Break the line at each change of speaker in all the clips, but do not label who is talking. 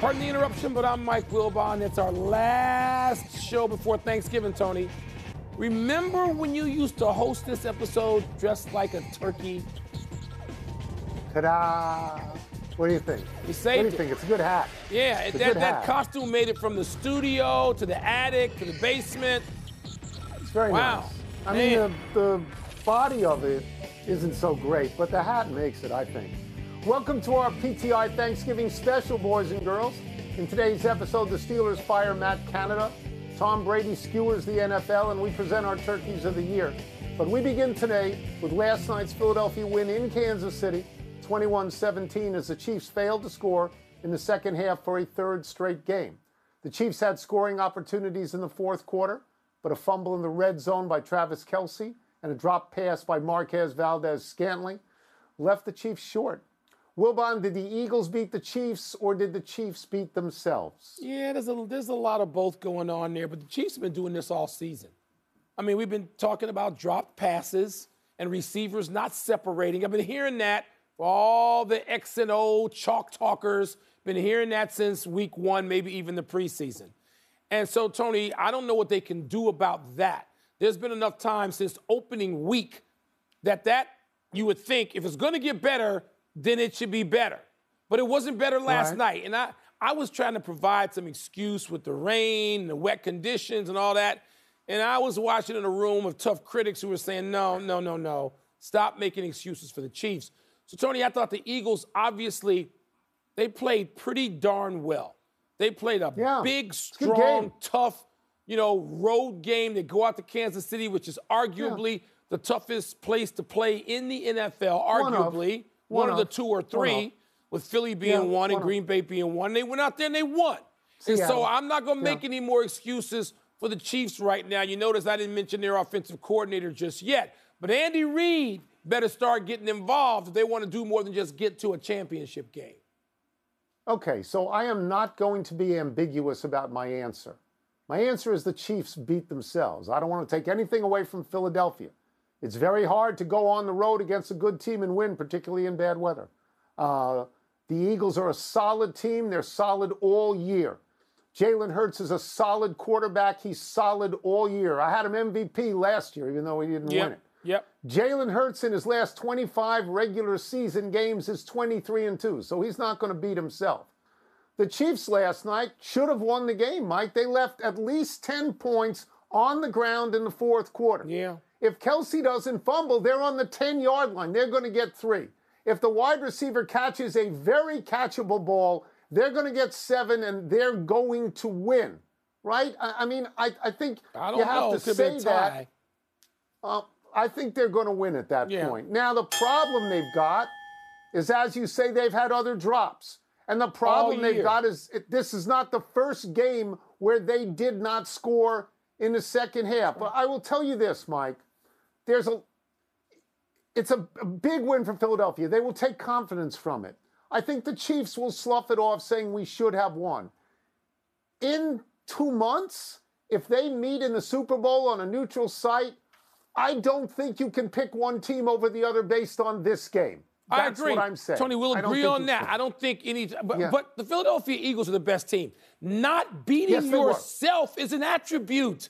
Pardon the interruption, but I'm Mike Wilbon. It's our last show before Thanksgiving, Tony. Remember when you used to host this episode dressed like a turkey?
Ta-da! What do you think?
You saved
What do you think? It's a good hat.
Yeah, that costume made it from the studio to the attic to the basement.
It's very nice. I mean, the body of it isn't so great, but the hat makes it, I think. Welcome to our PTI Thanksgiving special, boys and girls. In today's episode, the Steelers fire Matt Canada, Tom Brady skewers the NFL, and we present our turkeys of the year. But we begin today with last night's Philadelphia win in Kansas City, 21-17, as the Chiefs failed to score in the second half for a third straight game. The Chiefs had scoring opportunities in the fourth quarter, but a fumble in the red zone by Travis Kelce and a drop pass by Marquez Valdez-Scantling left the Chiefs short. Wilbon, did the Eagles beat the Chiefs, or did the Chiefs beat themselves?
Yeah, there's a lot of both going on there, but the Chiefs have been doing this all season. I mean, we've been talking about dropped passes and receivers not separating. I've been hearing that for all the X and O chalk talkers. Been hearing that since week one, maybe even the preseason. And so, Tony, I don't know what they can do about that. There's been enough time since opening week that you would think if it's going to get better, then it should be better. But it wasn't better last night. And I was trying to provide some excuse with the rain, the wet conditions and all that. And I was watching in a room of tough critics who were saying, no. Stop making excuses for the Chiefs. So, Tony, I thought the Eagles, obviously, they played pretty darn well. They played a big, strong, tough, road game. They go out to Kansas City, which is arguably the toughest place to play in the NFL, arguably. One of the two or three, with Philly being one and Green Bay being one. They went out there and they won. And so I'm not going to make any more excuses for the Chiefs right now. You notice I didn't mention their offensive coordinator just yet. But Andy Reid better start getting involved if they want to do more than just get to a championship game.
Okay, so I am not going to be ambiguous about my answer. My answer is the Chiefs beat themselves. I don't want to take anything away from Philadelphia. It's very hard to go on the road against a good team and win, particularly in bad weather. The Eagles are a solid team. They're solid all year. Jalen Hurts is a solid quarterback. He's solid all year. I had him MVP last year, even though he didn't win it.
Yep.
Jalen Hurts in his last 25 regular season games is 23-2, so he's not going to beat himself. The Chiefs last night should have won the game, Mike. They left at least 10 points on the ground in the fourth quarter.
Yeah.
If Kelce doesn't fumble, they're on the 10-yard line. They're going to get 3. If the wide receiver catches a very catchable ball, they're going to get 7, and they're going to win, right? I mean, I think you have to say that. I think they're going to win at that point. Now, the problem they've got is, as you say, they've had other drops. And the problem they've got is this is not the first game where they did not score in the second half. But I will tell you this, Mike. It's a big win for Philadelphia. They will take confidence from it. I think the Chiefs will slough it off saying we should have won. In 2 months, if they meet in the Super Bowl on a neutral site, I don't think you can pick one team over the other based on this game. That's
I agree.
What I'm saying.
Tony, we'll agree on that. I don't think but the Philadelphia Eagles are the best team. Not beating yourself is an attribute.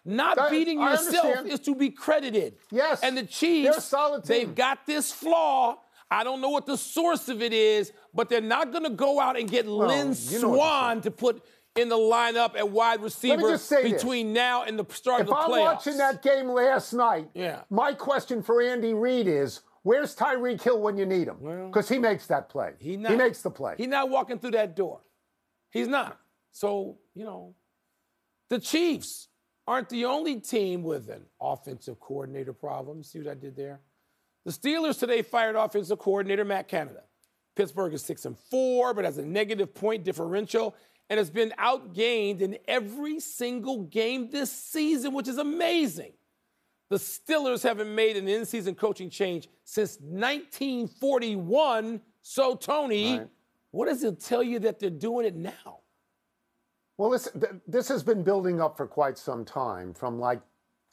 Not beating yourself is to be credited.
Yes.
And the Chiefs,
they're a solid team.
They've got this flaw. I don't know what the source of it is, but they're not going to go out and get Lynn Swann to put in the lineup at wide receiver between now and the start of the playoffs.
If I'm watching that game last night, my question for Andy Reid is, where's Tyreek Hill when you need him? Because he makes that play. He makes the play.
He's not walking through that door. He's not. So, the Chiefs aren't the only team with an offensive coordinator problem. See what I did there? The Steelers today fired offensive coordinator Matt Canada. Pittsburgh is 6-4, but has a negative point differential and has been outgained in every single game this season, which is amazing. The Steelers haven't made an in-season coaching change since 1941. So, Tony, what does it tell you that they're doing it now?
Well, this has been building up for quite some time. From like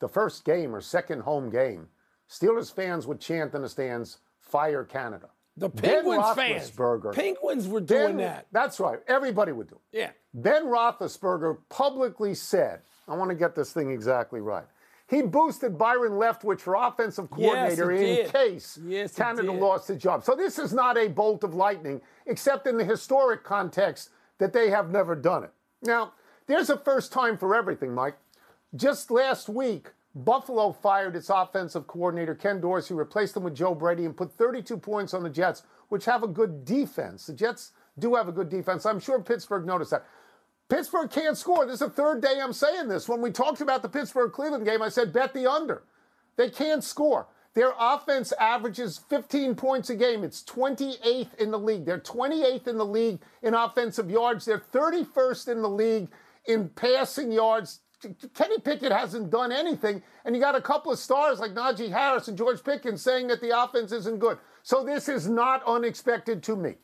the first game or second home game, Steelers fans would chant in the stands, "Fire Canada."
The Penguins fans. Penguins were doing that.
That's right. Everybody would do it.
Yeah.
Ben Roethlisberger publicly said, I want to get this thing exactly right. He boosted Byron Leftwich for offensive coordinator in case Canada lost the job. So this is not a bolt of lightning, except in the historic context that they have never done it. Now, there's a first time for everything, Mike. Just last week, Buffalo fired its offensive coordinator, Ken Dorsey, replaced him with Joe Brady, and put 32 points on the Jets, which have a good defense. The Jets do have a good defense. I'm sure Pittsburgh noticed that. Pittsburgh can't score. This is the third day I'm saying this. When we talked about the Pittsburgh-Cleveland game, I said bet the under. They can't score. Their offense averages 15 points a game. It's 28th in the league. They're 28th in the league in offensive yards. They're 31st in the league in passing yards. Kenny Pickett hasn't done anything, and you got a couple of stars like Najee Harris and George Pickens saying that the offense isn't good. So this is not unexpected to me.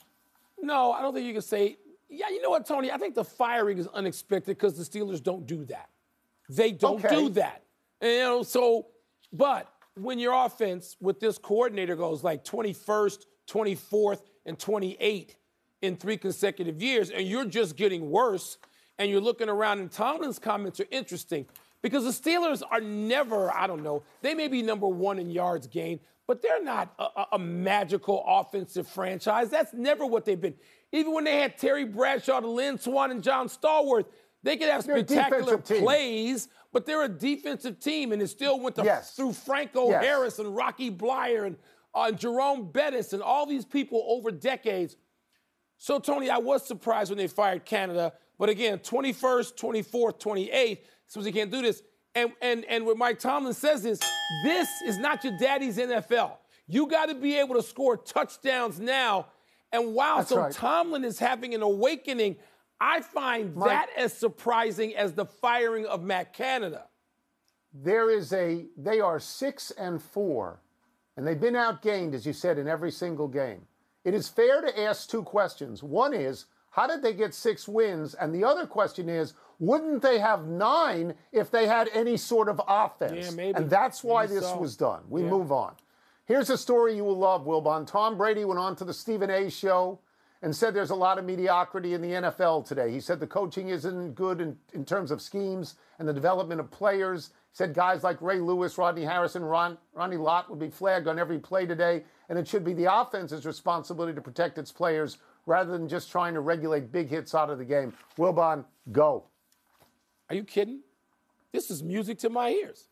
No, I don't think you can say, yeah, you know what, Tony? I think the firing is unexpected because the Steelers don't do that. They don't do that. And, but when your offense with this coordinator goes like 21st, 24th, and 28th in 3 consecutive years, and you're just getting worse, and you're looking around, and Tomlin's comments are interesting because the Steelers are never, I don't know, they may be number 1 in yards gained, but they're not a magical offensive franchise. That's never what they've been. Even when they had Terry Bradshaw, Lynn Swann, and John Stallworth, they could have spectacular plays, but they're a defensive team, and it still went through Franco Harris and Rocky Blyer and Jerome Bettis and all these people over decades. So, Tony, I was surprised when they fired Canada. But again, 21st, 24th, 28th, so they can't do this. And what Mike Tomlin says is, this is not your daddy's NFL. You got to be able to score touchdowns now. And wow, Tomlin is having an awakening. I find that as surprising as the firing of Matt Canada.
They are 6-4, and they've been outgained, as you said, in every single game. It is fair to ask 2 questions. One is, how did they get 6 wins? And the other question is, wouldn't they have 9 if they had any sort of offense?
Yeah, maybe.
And that's why this was done. We move on. Here's a story you will love, Wilbon. Tom Brady went on to the Stephen A. show and said there's a lot of mediocrity in the NFL today. He said the coaching isn't good in terms of schemes and the development of players. He said guys like Ray Lewis, Rodney Harrison, Ronnie Lott would be flagged on every play today, and it should be the offense's responsibility to protect its players rather than just trying to regulate big hits out of the game. Wilbon, go.
Are you kidding? This is music to my ears.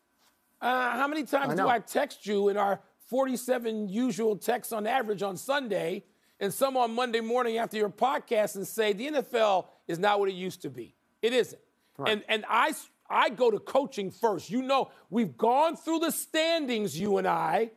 How many times do I text you in our 47 usual texts on average on Sunday and some on Monday morning after your podcast and say the NFL is not what it used to be? It isn't. Right. And I go to coaching first. You know, we've gone through the standings, you and I,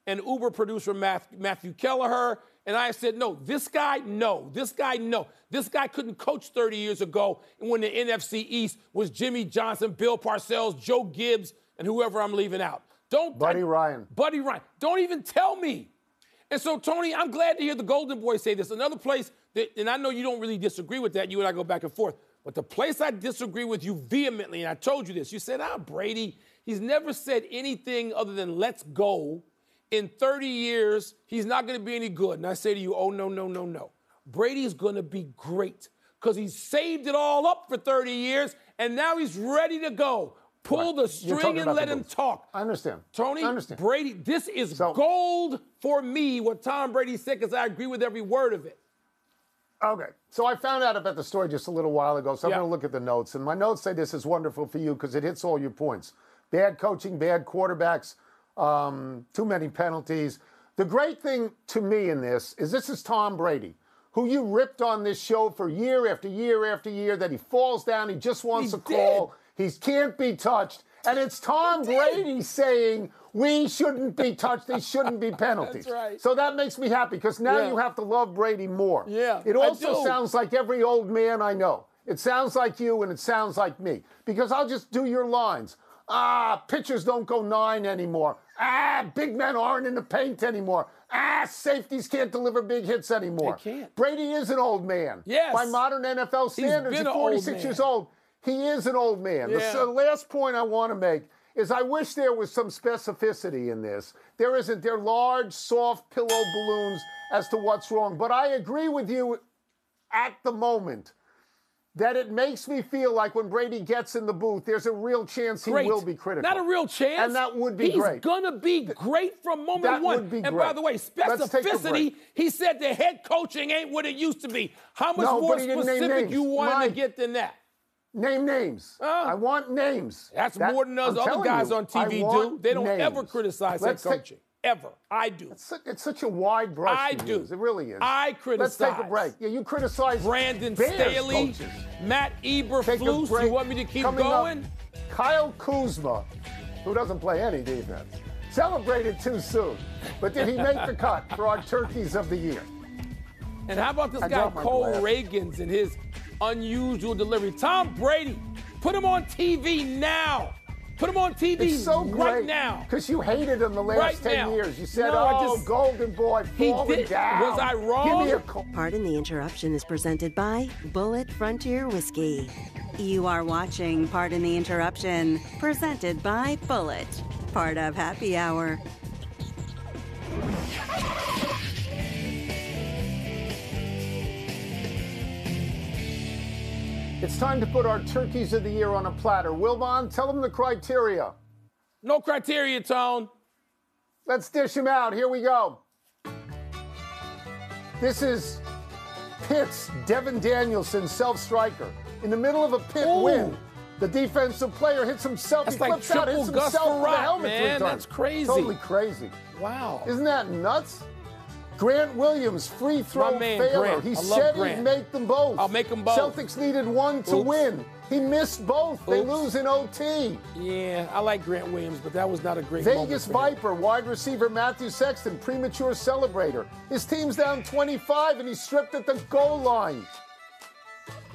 and Uber producer Matthew Kelleher, and I said, no. This guy, no. This guy couldn't coach 30 years ago when the NFC East was Jimmy Johnson, Bill Parcells, Joe Gibbs, and whoever I'm leaving out.
Buddy Ryan.
Don't even tell me. And so, Tony, I'm glad to hear the Golden Boy say this. Another place, and I know you don't really disagree with that. You and I go back and forth. But the place I disagree with you vehemently, and I told you this, you said, Brady, he's never said anything other than let's go. In 30 years, he's not going to be any good. And I say to you, oh, no. Brady's going to be great because he's saved it all up for 30 years, and now he's ready to go. Pull the string and let him talk.
I understand.
Tony, Brady, this is gold for me, what Tom Brady said, because I agree with every word of it.
Okay. So I found out about the story just a little while ago, so I'm going to look at the notes. And my notes say this is wonderful for you because it hits all your points. Bad coaching, bad quarterbacks, too many penalties. The great thing to me in this is Tom Brady, who you ripped on this show for year after year after year, that he falls down, he just wants a call. He can't be touched. And it's Tom Brady saying we shouldn't be touched. They shouldn't be penalties.
That's right.
So that makes me happy because now you have to love Brady more.
Yeah,
it also sounds like every old man I know. It sounds like you and it sounds like me because I'll just do your lines. Pitchers don't go 9 anymore. Big men aren't in the paint anymore. Safeties can't deliver big hits anymore.
They can't.
Brady is an old man.
Yes.
By modern NFL standards, he's 46 years old. He is an old man.
Yeah.
The last point I want to make is I wish there was some specificity in this. There isn't. They're large, soft pillow balloons as to what's wrong. But I agree with you at the moment that it makes me feel like when Brady gets in the booth, there's a real chance he will be critical.
Not a real chance.
And that would be great.
He's going to be great from moment one.
Would be
and
great.
by the way, specificity, he said the head coaching ain't what it used to be. How much more specific you want him to get than that?
Name names. I want names.
That's more than those other guys on TV do. They don't ever criticize head coaching. Ever. I do.
It's such a wide brush.
I
to
do.
use. It really is.
I criticize.
Let's take a break. Yeah, you criticize
Brandon
Bears
Staley,
coaches.
Matt Eberflus. You want me to keep going?
Up, Kyle Kuzma, who doesn't play any defense, celebrated too soon. But did he make the cut for our turkeys of the year?
And how about this guy Cole Reagans and his unusual delivery? Tom Brady, put him on TV now. Put him on TV right now.
Because you hated him the last 10 years. You said, golden boy, falling down.
Was I wrong?
Give me a call.
Pardon the Interruption is presented by Bullet Frontier Whiskey. You are watching Pardon the Interruption, presented by Bullet, part of Happy Hour.
It's time to put our turkeys of the year on a platter. Wilbon, tell them the criteria.
No criteria, Tone.
Let's dish them out. Here we go. This is Pitt's Devin Danielson, self-striker. In the middle of a Pitt win, the defensive player hits himself.
That's
he
like
flips out, hits
Gus
himself with the
Farrat,
helmet
man.
3 times.
That's crazy.
Totally crazy.
Wow.
Isn't that nuts? Grant Williams, free throw failure.
Grant.
He said he'd make them both.
I'll make them both.
Celtics needed one to win. He missed both. They lose in OT.
Yeah, I like Grant Williams, but that was not a great moment.
Vegas Viper, wide receiver Matthew Sexton, premature celebrator. His team's down 25, and he's stripped at the goal line.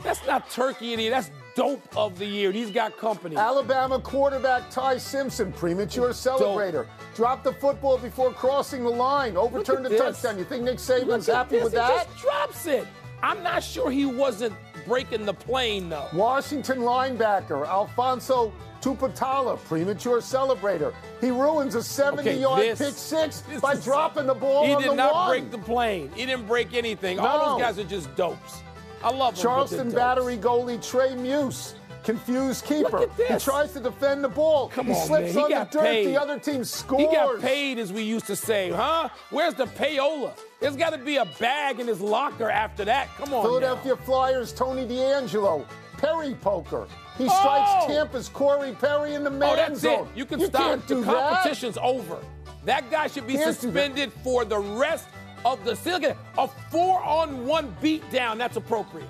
That's not turkey of the year. That's dope of the year. He's got company.
Alabama quarterback Ty Simpson, premature celebrator. Dropped the football before crossing the line. Overturned the touchdown. You think Nick Saban's happy with that?
He just drops it. I'm not sure he wasn't breaking the plane, though.
Washington linebacker Alfonso Tupatala, premature celebrator. He ruins a 70-yard pick six by dropping the ball on the one.
He did not break the plane. He didn't break anything. All those guys are just dopes. I love them.
Charleston Battery goalie Trey Muse, confused keeper.
Look at this.
He tries to defend the ball.
Come
he
on,
slips
man.
on the dirt.
Paid.
The other team scores.
He got paid, as we used to say, huh? Where's the payola? There's got to be a bag in his locker after that. Come on,
Philadelphia Flyers Tony DeAngelo, Perry poker. He strikes Tampa's Corey Perry in the man zone.
You can stop. The competition's over. That guy should be suspended for the rest of the season. A 4-on-1 beatdown. That's appropriate.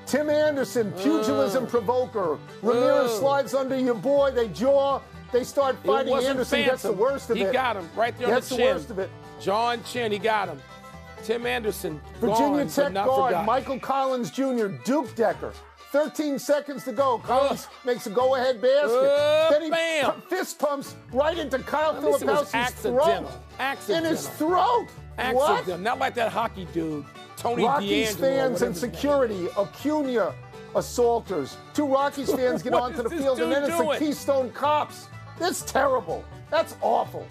Tim Anderson, pugilism provoker. Ramirez slides under your boy. They jaw. They start fighting. Anderson gets the worst of it.
He got him right there on the chin.
Gets the worst of it.
John Chin, he got him. Tim Anderson,
Virginia
gone,
Tech guard Michael Collins Jr., Duke Decker. 13 seconds to go. Collins makes a go-ahead basket. Then he fist pumps right into Kyle Filipowski's throat.
Accidental.
In his throat.
Accidental.
What?
Not like that hockey dude, Tony
Rockies
D'Angelo.
fans and security, Acuna assaulters. 2 Rockies fans get onto the field, and then it's the Keystone Cops. That's terrible. That's awful.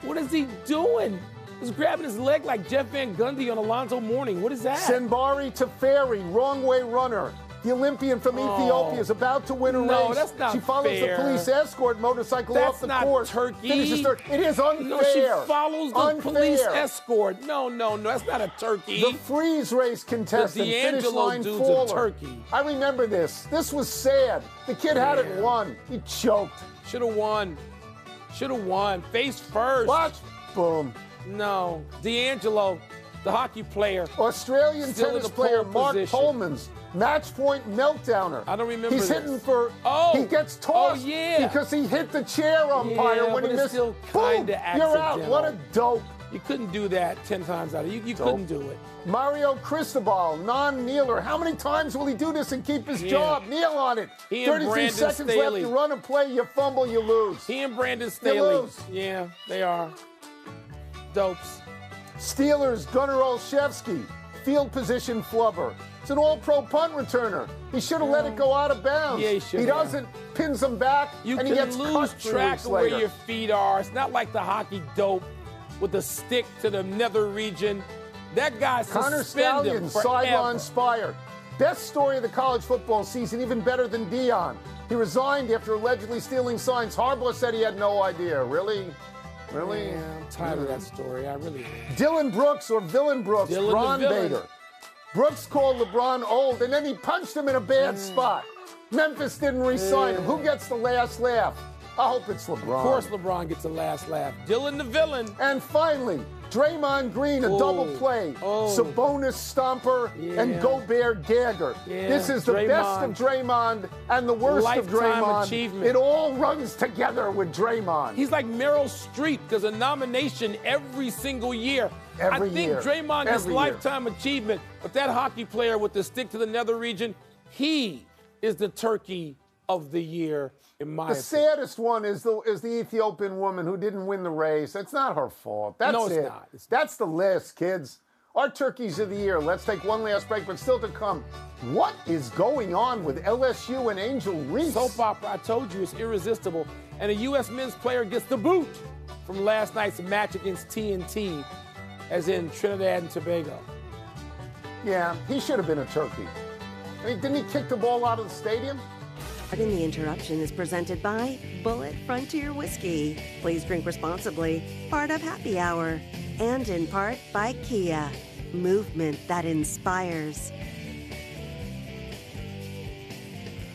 What is he doing? He's grabbing his leg like Jeff Van Gundy on Alonzo Mourning. What is that?
Senbari Teferi, wrong way runner. The Olympian from Ethiopia is about to win a race.
No, that's not
She follows the police escort motorcycle off the course.
That's not turkey.
Finishes third. It is unfair.
No, she follows the police escort. No, that's not a turkey.
The freeze race contestant, finish line
dude's
faller.
a turkey.
I remember this. This was sad. The kid hadn't won. He choked.
Should have won. Should have won. Face first.
Watch. Boom.
No. D'Angelo, the hockey player.
Australian tennis player Mark Polmans. Match point meltdowner.
I don't remember
He's
this.
hitting for. He gets tossed because he hit the chair umpire when he missed.
Still
boom, you're out. What a dope.
You couldn't do that 10 times out of you couldn't do it.
Mario Cristobal, non-kneeler. How many times will he do this and keep his job? Kneel on it. 33 seconds left. You run and play. You fumble. You lose.
He and Brandon Staley. Yeah, they are. Dopes.
Steelers, Gunnar Olszewski. field position flubber. It's an all-pro punt returner. He should have let it go out of bounds.
Yeah, he should.
He doesn't, pins him back,
you
and he gets
lose
cut
track of
later.
where your feet are. It's not like the hockey dope with the stick to the nether region. That guy's
Connor
suspended
Stallion,
forever.
sideline spire. Best story of the college football season, even better than Dion. He resigned after allegedly stealing signs. Harbaugh said he had no idea. Really? Really?
Yeah, I'm tired of that story. I really am.
Dylan Brooks or Villain Brooks,
Dylan
Bron
the villain.
Bader. Brooks called LeBron old, and then he punched him in a bad spot. Memphis didn't re-sign him. Who gets the last laugh? I hope it's LeBron.
Of course LeBron gets the last laugh. Dylan the villain.
And finally, Draymond Green, a double play. Sabonis Stomper and Gobert Gagger.
Yeah,
This is the best of Draymond and the worst
Lifetime
of Draymond.
achievement.
It all runs together with Draymond.
He's like Meryl Streep, because a nomination every single year. I think Draymond gets lifetime achievement, but that hockey player with the stick to the nether region, he is the turkey of the year, in my opinion.
The saddest one is the Ethiopian woman who didn't win the race. It's not her fault. That's
No, it's
it.
not.
That's the list, kids. Our turkeys of the year. Let's take one last break, but still to come. What is going on with LSU and Angel Reese?
Soap opera, I told you, it's irresistible. And a U.S. men's player gets the boot from last night's match against TNT, as in Trinidad and Tobago.
Yeah, he should have been a turkey. I mean, didn't he kick the ball out of the stadium?
Pardon the Interruption is presented by Bullet Frontier Whiskey. Please drink responsibly. Part of Happy Hour. And in part by Kia. Movement that inspires.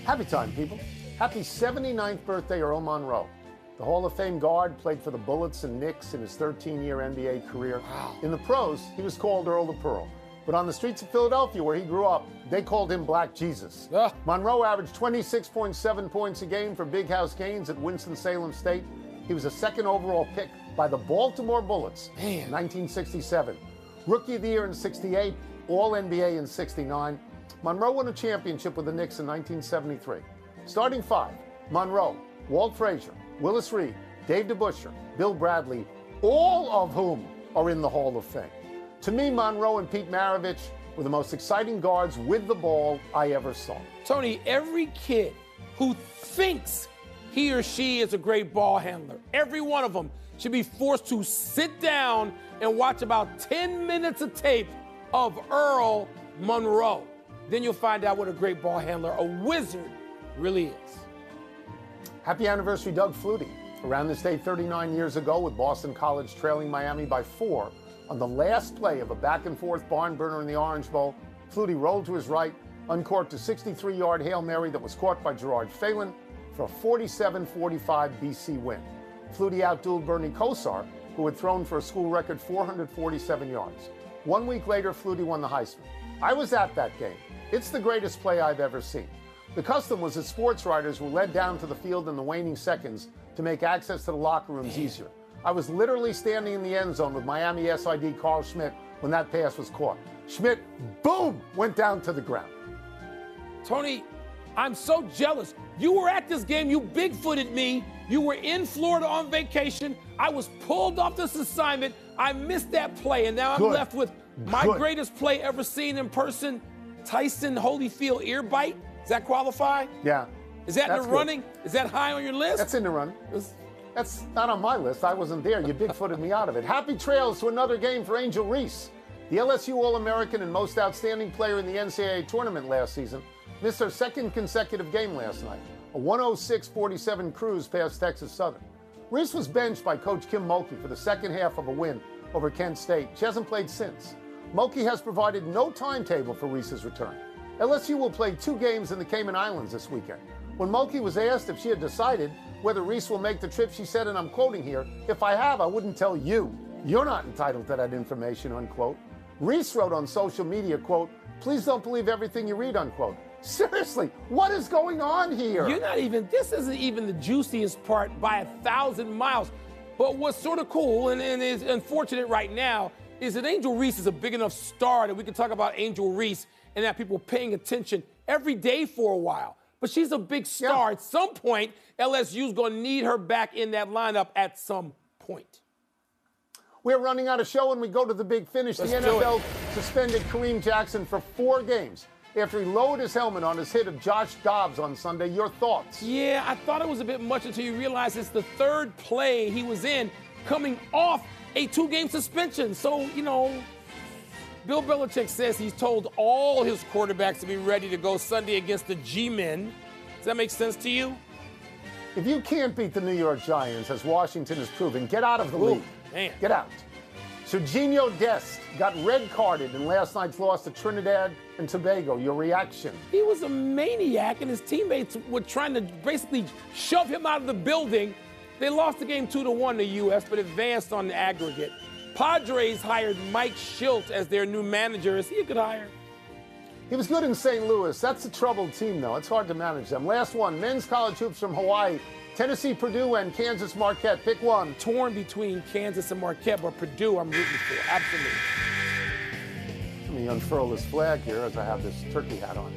Happy time, people. Happy 79th birthday, Earl Monroe. The Hall of Fame guard played for the Bullets and Knicks in his 13-year NBA career.
Wow.
In the pros, he was called Earl the Pearl. But on the streets of Philadelphia, where he grew up, they called him Black Jesus. Monroe averaged 26.7 points a game for Big House Gaines at Winston-Salem State. He was a second overall pick by the Baltimore Bullets in 1967. Rookie of the Year in 68, All-NBA in 69. Monroe won a championship with the Knicks in 1973. Starting five, Monroe, Walt Frazier, Willis Reed, Dave DeBusschere, Bill Bradley, all of whom are in the Hall of Fame. To me, Monroe and Pete Maravich were the most exciting guards with the ball I ever saw.
Tony, every kid who thinks he or she is a great ball handler, every one of them should be forced to sit down and watch about 10 minutes of tape of Earl Monroe. Then you'll find out what a great ball handler, a wizard, really is.
Happy anniversary, Doug Flutie. Around this day 39 years ago, with Boston College trailing Miami by 4, on the last play of a back-and-forth barn burner in the Orange Bowl, Flutie rolled to his right, uncorked a 63-yard Hail Mary that was caught by Gerard Phelan for a 47-45 BC win. Flutie outdueled Bernie Kosar, who had thrown for a school record 447 yards. 1 week later, Flutie won the Heisman. I was at that game. It's the greatest play I've ever seen. The custom was that sports writers were led down to the field in the waning seconds to make access to the locker rooms easier. I was literally standing in the end zone with Miami SID Carl Schmidt when that pass was caught. Schmidt, boom, went down to the ground.
Tony, I'm so jealous. You were at this game. You bigfooted me. You were in Florida on vacation. I was pulled off this assignment. I missed that play, and now I'm left with my greatest play ever seen in person, Tyson Holyfield ear bite. Does that qualify?
Yeah.
Is that in the running? Is that high on your list?
That's in the running. That's not on my list. I wasn't there. You bigfooted me out of it. Happy trails to another game for Angel Reese. The LSU All-American and most outstanding player in the NCAA tournament last season missed her second consecutive game last night, a 106-47 cruise past Texas Southern. Reese was benched by Coach Kim Mulkey for the second half of a win over Kent State. She hasn't played since. Mulkey has provided no timetable for Reese's return. LSU will play 2 games in the Cayman Islands this weekend. When Mulkey was asked if she had decided whether Reese will make the trip, she said, and I'm quoting here, "If I have, I wouldn't tell you. You're not entitled to that information," unquote. Reese wrote on social media, quote, "Please don't believe everything you read," unquote. Seriously, what is going on here?
This isn't even the juiciest part by 1,000 miles. But what's sort of cool and is unfortunate right now is that Angel Reese is a big enough star that we can talk about Angel Reese and have people paying attention every day for a while. But she's a big star. At some point, LSU's going to need her back in that lineup at some point.
We're running out of show and we go to the big finish.
Let's
the NFL suspended Kareem Jackson for 4 games after he lowered his helmet on his hit of Josh Dobbs on Sunday. Your thoughts?
Yeah, I thought it was a bit much until you realize it's the 3rd play he was in coming off a 2-game suspension. So, you know, Bill Belichick says he's told all his quarterbacks to be ready to go Sunday against the G-Men. Does that make sense to you?
If you can't beat the New York Giants, as Washington has proven, get out of the league.
Man.
Get out. Serginho Dest got red carded in last night's loss to Trinidad and Tobago. Your reaction?
He was a maniac, and his teammates were trying to basically shove him out of the building. They lost the game 2-1 to U.S., but advanced on the aggregate. Padres hired Mike Schultz as their new manager. Is he a good hire?
He was good in St. Louis. That's a troubled team, though. It's hard to manage them. Last one, men's college hoops from Hawaii. Tennessee, Purdue, and Kansas Marquette. Pick one.
Torn between Kansas and Marquette, but Purdue I'm rooting for. Absolutely.
Let me unfurl this flag here as I have this turkey hat on.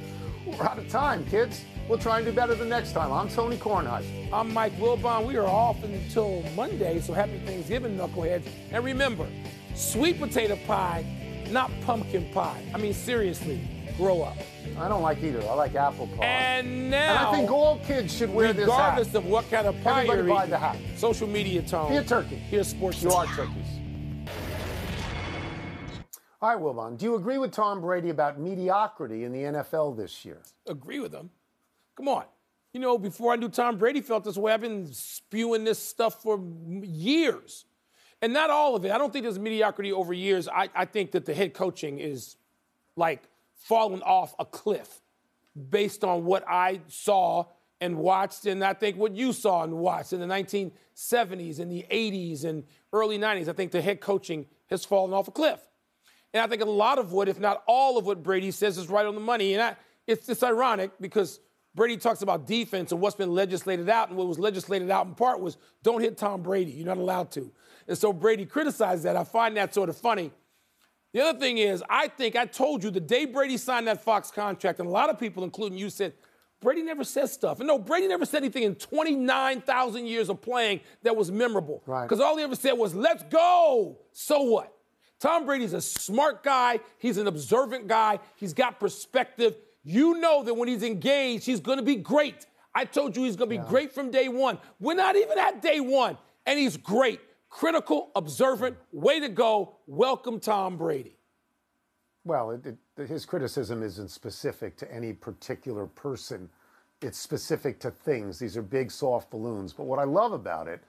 We're out of time, kids. We'll try and do better the next time. I'm Tony Kornheiser.
I'm Mike Wilbon. We are off until Monday, so happy Thanksgiving, knuckleheads. And remember, sweet potato pie, not pumpkin pie. I mean, seriously, grow up.
I don't like either. I like apple pie.
And now,
and I think all kids should wear this hat.
Regardless of what kind of pie
Everybody
you're
buy
eating.
the hat.
Social media tone.
Be a turkey.
Here's sports.
You are turkeys. All right, Wilbon, do you agree with Tom Brady about mediocrity in the NFL this year?
Agree with him. Come on. You know, before I knew Tom Brady felt this way, I've been spewing this stuff for years. And not all of it. I don't think there's mediocrity over years. I think that the head coaching is like falling off a cliff based on what I saw and watched, and I think what you saw and watched in the 1970s and the 80s and early 90s. I think the head coaching has fallen off a cliff. And I think a lot of what, if not all of what Brady says is right on the money. And it's ironic because Brady talks about defense and what's been legislated out, and what was legislated out in part was don't hit Tom Brady. You're not allowed to. And so Brady criticized that. I find that sort of funny. The other thing is, I think I told you the day Brady signed that Fox contract, and a lot of people, including you, said, Brady never says stuff. And no, Brady never said anything in 29,000 years of playing that was memorable.
Right.
Because all he ever said was, let's go. So what? Tom Brady's a smart guy. He's an observant guy. He's got perspective. You know that when he's engaged, he's going to be great. I told you he's going to be great from day one. We're not even at day one, and he's great. Critical, observant, way to go. Welcome, Tom Brady.
Well, his criticism isn't specific to any particular person. It's specific to things. These are big, soft balloons. But what I love about it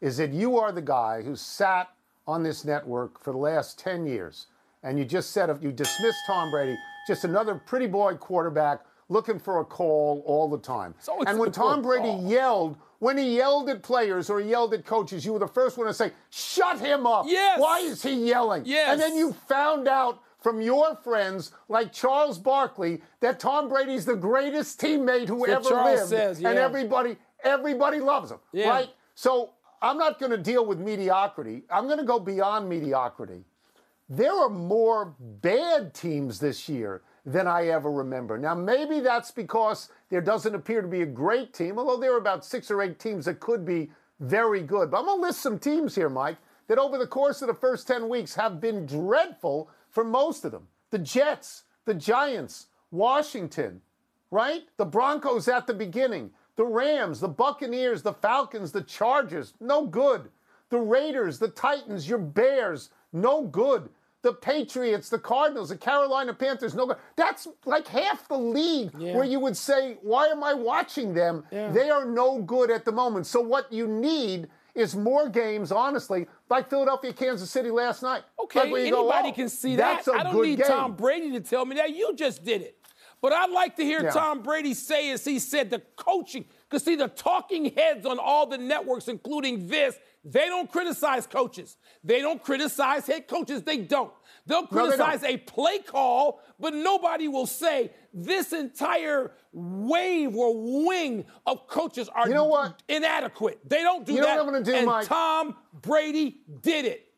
is that you are the guy who sat on this network for the last 10 years, and you just said, you dismissed Tom Brady, just another pretty boy quarterback looking for a call all the time. And when Tom Brady yelled, when he yelled at players or he yelled at coaches, you were the first one to say, shut him up.
Yes.
Why is he yelling?
Yes.
And then you found out from your friends like Charles Barkley that Tom Brady's the greatest teammate who ever lived.
Says, yeah.
And everybody loves him, right? So I'm not going to deal with mediocrity. I'm going to go beyond mediocrity. There are more bad teams this year than I ever remember. Now, maybe that's because there doesn't appear to be a great team, although there are about 6 or 8 teams that could be very good. But I'm going to list some teams here, Mike, that over the course of the first 10 weeks have been dreadful for most of them. The Jets, the Giants, Washington, right? The Broncos at the beginning. The Rams, the Buccaneers, the Falcons, the Chargers, no good. The Raiders, the Titans, your Bears, no good. The Patriots, the Cardinals, the Carolina Panthers, no good. That's like half the league where you would say, why am I watching them? They are no good at the moment. So what you need is more games, honestly, like Philadelphia, Kansas City last night.
Okay,
like
anybody can see that. I don't need Tom Brady to tell me that. You just did it. But I'd like to hear Tom Brady say, as he said, the coaching. Because, see, the talking heads on all the networks, including this, they don't criticize coaches. They don't criticize head coaches. They don't. They'll criticize a play call, but nobody will say this entire wave or wing of coaches are inadequate. They don't do that.
You know what I'm going to do, Mike?
Tom Brady did it.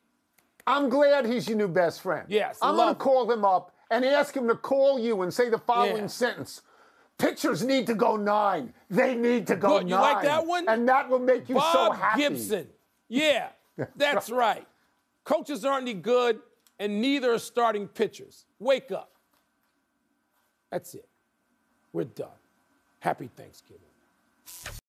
I'm glad he's your new best friend.
Yes,
I'm going to call him up and ask him to call you and say the following sentence. Pitchers need to go 9. They need to go 9.
You like that one?
And that will make you so happy.
Bob Gibson. Yeah, that's right. Coaches aren't any good, and neither are starting pitchers. Wake up. That's it. We're done. Happy Thanksgiving.